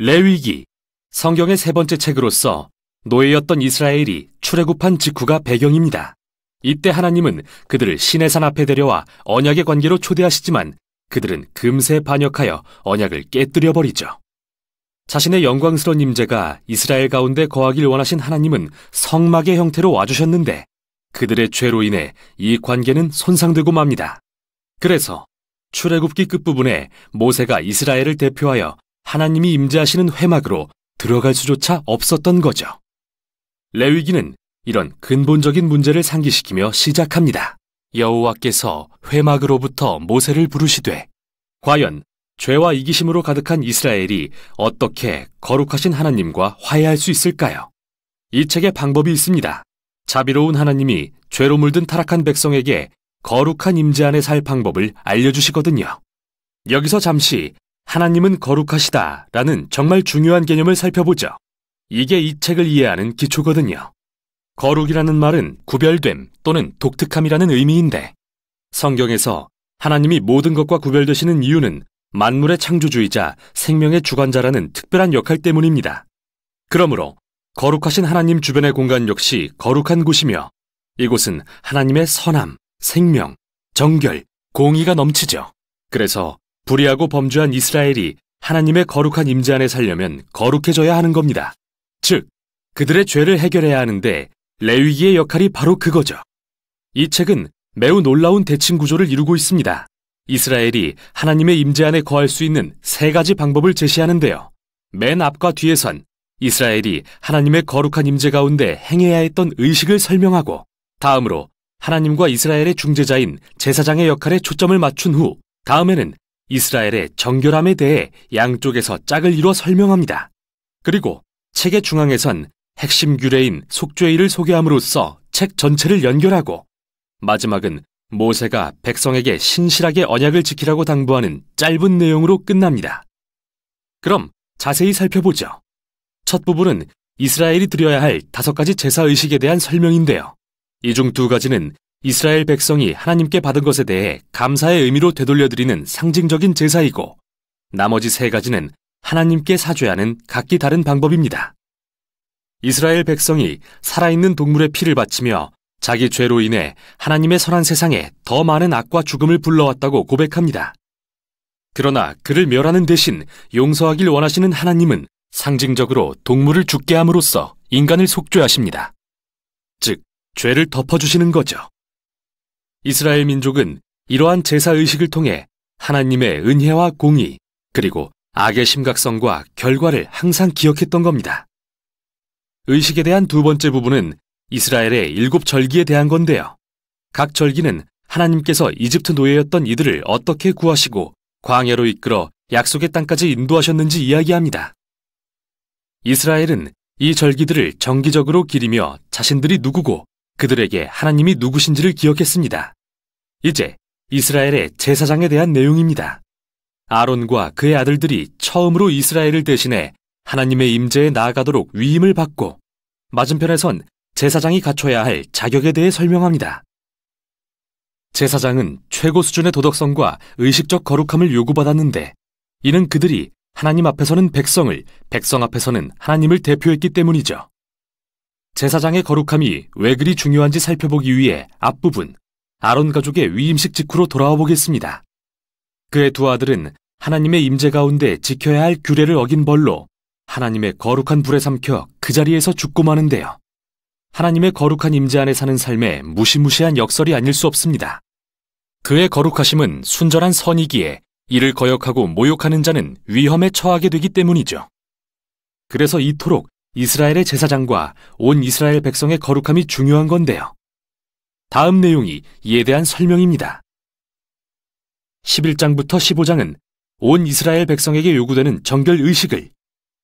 레위기, 성경의 세 번째 책으로서 노예였던 이스라엘이 출애굽한 직후가 배경입니다. 이때 하나님은 그들을 시내산 앞에 데려와 언약의 관계로 초대하시지만 그들은 금세 반역하여 언약을 깨뜨려 버리죠. 자신의 영광스러운 임재가 이스라엘 가운데 거하길 원하신 하나님은 성막의 형태로 와주셨는데 그들의 죄로 인해 이 관계는 손상되고 맙니다. 그래서 출애굽기 끝부분에 모세가 이스라엘을 대표하여 하나님이 임재하시는 회막으로 들어갈 수조차 없었던 거죠. 레위기는 이런 근본적인 문제를 상기시키며 시작합니다. 여호와께서 회막으로부터 모세를 부르시되 과연 죄와 이기심으로 가득한 이스라엘이 어떻게 거룩하신 하나님과 화해할 수 있을까요? 이 책에 방법이 있습니다. 자비로운 하나님이 죄로 물든 타락한 백성에게 거룩한 임재 안에 살 방법을 알려주시거든요. 여기서 잠시 하나님은 거룩하시다라는 정말 중요한 개념을 살펴보죠. 이게 이 책을 이해하는 기초거든요. 거룩이라는 말은 구별됨 또는 독특함이라는 의미인데 성경에서 하나님이 모든 것과 구별되시는 이유는 만물의 창조주이자 생명의 주관자라는 특별한 역할 때문입니다. 그러므로 거룩하신 하나님 주변의 공간 역시 거룩한 곳이며 이곳은 하나님의 선함, 생명, 정결, 공의가 넘치죠. 그래서 불의하고 범죄한 이스라엘이 하나님의 거룩한 임재 안에 살려면 거룩해져야 하는 겁니다. 즉, 그들의 죄를 해결해야 하는데 레위기의 역할이 바로 그거죠. 이 책은 매우 놀라운 대칭 구조를 이루고 있습니다. 이스라엘이 하나님의 임재 안에 거할 수 있는 세 가지 방법을 제시하는데요. 맨 앞과 뒤에선 이스라엘이 하나님의 거룩한 임재 가운데 행해야 했던 의식을 설명하고 다음으로 하나님과 이스라엘의 중재자인 제사장의 역할에 초점을 맞춘 후 다음에는 이스라엘의 정결함에 대해 양쪽에서 짝을 이루어 설명합니다. 그리고 책의 중앙에선 핵심 규례인 속죄일을 소개함으로써 책 전체를 연결하고 마지막은 모세가 백성에게 신실하게 언약을 지키라고 당부하는 짧은 내용으로 끝납니다. 그럼 자세히 살펴보죠. 첫 부분은 이스라엘이 드려야 할 5가지 제사 의식에 대한 설명인데요. 이 중 2가지는 이스라엘 백성이 하나님께 받은 것에 대해 감사의 의미로 되돌려드리는 상징적인 제사이고 나머지 3가지는 하나님께 사죄하는 각기 다른 방법입니다. 이스라엘 백성이 살아있는 동물의 피를 바치며 자기 죄로 인해 하나님의 선한 세상에 더 많은 악과 죽음을 불러왔다고 고백합니다. 그러나 그를 멸하는 대신 용서하길 원하시는 하나님은 상징적으로 동물을 죽게 함으로써 인간을 속죄하십니다. 즉, 죄를 덮어주시는 거죠. 이스라엘 민족은 이러한 제사의식을 통해 하나님의 은혜와 공의, 그리고 악의 심각성과 결과를 항상 기억했던 겁니다. 의식에 대한 2번째 부분은 이스라엘의 7절기에 대한 건데요. 각 절기는 하나님께서 이집트 노예였던 이들을 어떻게 구하시고 광야로 이끌어 약속의 땅까지 인도하셨는지 이야기합니다. 이스라엘은 이 절기들을 정기적으로 기리며 자신들이 누구고 그들에게 하나님이 누구신지를 기억했습니다. 이제 이스라엘의 제사장에 대한 내용입니다. 아론과 그의 아들들이 처음으로 이스라엘을 대신해 하나님의 임재에 나아가도록 위임을 받고 맞은편에선 제사장이 갖춰야 할 자격에 대해 설명합니다. 제사장은 최고 수준의 도덕성과 의식적 거룩함을 요구받았는데 이는 그들이 하나님 앞에서는 백성을, 백성 앞에서는 하나님을 대표했기 때문이죠. 제사장의 거룩함이 왜 그리 중요한지 살펴보기 위해 앞부분 아론 가족의 위임식 직후로 돌아와 보겠습니다. 그의 2 아들은 하나님의 임재 가운데 지켜야 할 규례를 어긴 벌로 하나님의 거룩한 불에 삼켜 그 자리에서 죽고 마는데요. 하나님의 거룩한 임재 안에 사는 삶에 무시무시한 역설이 아닐 수 없습니다. 그의 거룩하심은 순전한 선이기에 이를 거역하고 모욕하는 자는 위험에 처하게 되기 때문이죠. 그래서 이토록 이스라엘의 제사장과 온 이스라엘 백성의 거룩함이 중요한 건데요. 다음 내용이 이에 대한 설명입니다. 11장부터 15장은 온 이스라엘 백성에게 요구되는 정결 의식을,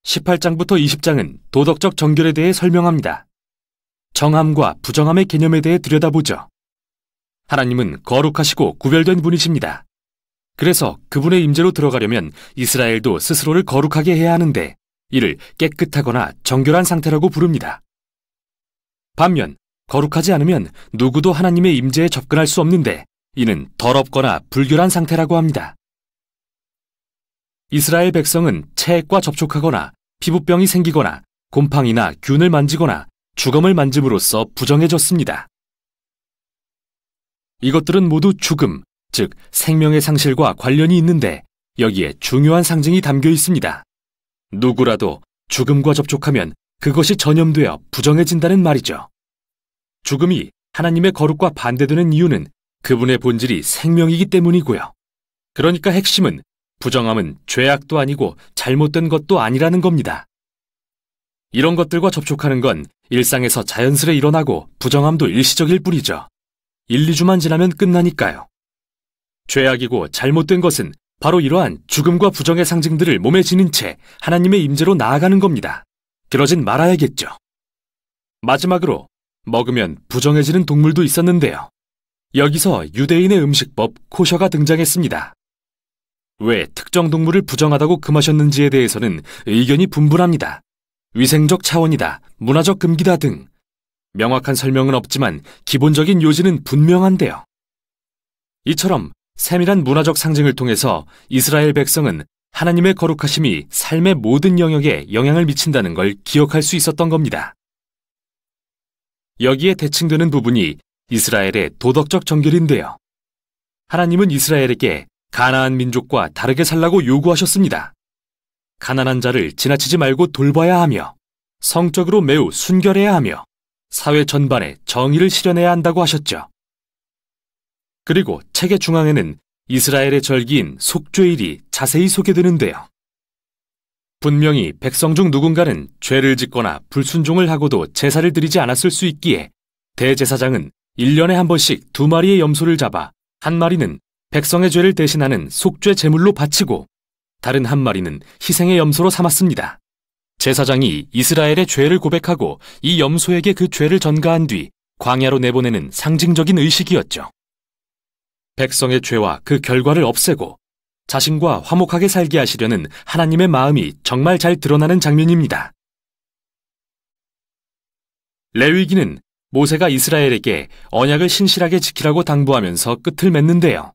18장부터 20장은 도덕적 정결에 대해 설명합니다. 정함과 부정함의 개념에 대해 들여다보죠. 하나님은 거룩하시고 구별된 분이십니다. 그래서 그분의 임재로 들어가려면 이스라엘도 스스로를 거룩하게 해야 하는데 이를 깨끗하거나 정결한 상태라고 부릅니다. 반면 거룩하지 않으면 누구도 하나님의 임재에 접근할 수 없는데 이는 더럽거나 불결한 상태라고 합니다. 이스라엘 백성은 체액과 접촉하거나 피부병이 생기거나 곰팡이나 균을 만지거나 주검을 만짐으로써 부정해졌습니다. 이것들은 모두 죽음, 즉 생명의 상실과 관련이 있는데 여기에 중요한 상징이 담겨 있습니다. 누구라도 죽음과 접촉하면 그것이 전염되어 부정해진다는 말이죠. 죽음이 하나님의 거룩과 반대되는 이유는 그분의 본질이 생명이기 때문이고요. 그러니까 핵심은 부정함은 죄악도 아니고 잘못된 것도 아니라는 겁니다. 이런 것들과 접촉하는 건 일상에서 자연스레 일어나고 부정함도 일시적일 뿐이죠. 1, 2주만 지나면 끝나니까요. 죄악이고 잘못된 것은 바로 이러한 죽음과 부정의 상징들을 몸에 지닌 채 하나님의 임재로 나아가는 겁니다. 그러진 말아야겠죠. 마지막으로 먹으면 부정해지는 동물도 있었는데요. 여기서 유대인의 음식법 코셔가 등장했습니다. 왜 특정 동물을 부정하다고 금하셨는지에 대해서는 의견이 분분합니다. 위생적 차원이다, 문화적 금기다 등 명확한 설명은 없지만 기본적인 요지는 분명한데요. 이처럼 세밀한 문화적 상징을 통해서 이스라엘 백성은 하나님의 거룩하심이 삶의 모든 영역에 영향을 미친다는 걸 기억할 수 있었던 겁니다. 여기에 대칭되는 부분이 이스라엘의 도덕적 정결인데요. 하나님은 이스라엘에게 가나안 민족과 다르게 살라고 요구하셨습니다. 가난한 자를 지나치지 말고 돌봐야 하며 성적으로 매우 순결해야 하며 사회 전반에 정의를 실현해야 한다고 하셨죠. 그리고 책의 중앙에는 이스라엘의 절기인 속죄일이 자세히 소개되는데요. 분명히 백성 중 누군가는 죄를 짓거나 불순종을 하고도 제사를 드리지 않았을 수 있기에 대제사장은 1년에 한 번씩 2마리의 염소를 잡아 한 마리는 백성의 죄를 대신하는 속죄 제물로 바치고 다른 한 마리는 희생의 염소로 삼았습니다. 제사장이 이스라엘의 죄를 고백하고 이 염소에게 그 죄를 전가한 뒤 광야로 내보내는 상징적인 의식이었죠. 백성의 죄와 그 결과를 없애고 자신과 화목하게 살게 하시려는 하나님의 마음이 정말 잘 드러나는 장면입니다. 레위기는 모세가 이스라엘에게 언약을 신실하게 지키라고 당부하면서 끝을 맺는데요.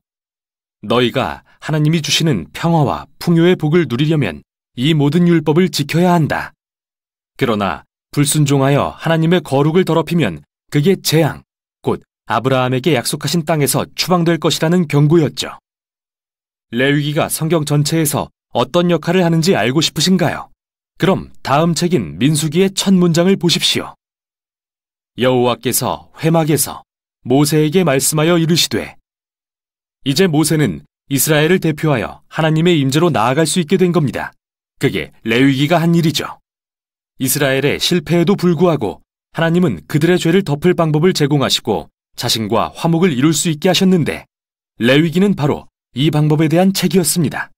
너희가 하나님이 주시는 평화와 풍요의 복을 누리려면 이 모든 율법을 지켜야 한다. 그러나 불순종하여 하나님의 거룩을 더럽히면 그게 재앙, 곧 아브라함에게 약속하신 땅에서 추방될 것이라는 경고였죠. 레위기가 성경 전체에서 어떤 역할을 하는지 알고 싶으신가요? 그럼 다음 책인 민수기의 첫 문장을 보십시오. 여호와께서 회막에서 모세에게 말씀하여 이르시되. 이제 모세는 이스라엘을 대표하여 하나님의 임재로 나아갈 수 있게 된 겁니다. 그게 레위기가 한 일이죠. 이스라엘의 실패에도 불구하고 하나님은 그들의 죄를 덮을 방법을 제공하시고 자신과 화목을 이룰 수 있게 하셨는데 레위기는 바로 이 방법에 대한 책이었습니다.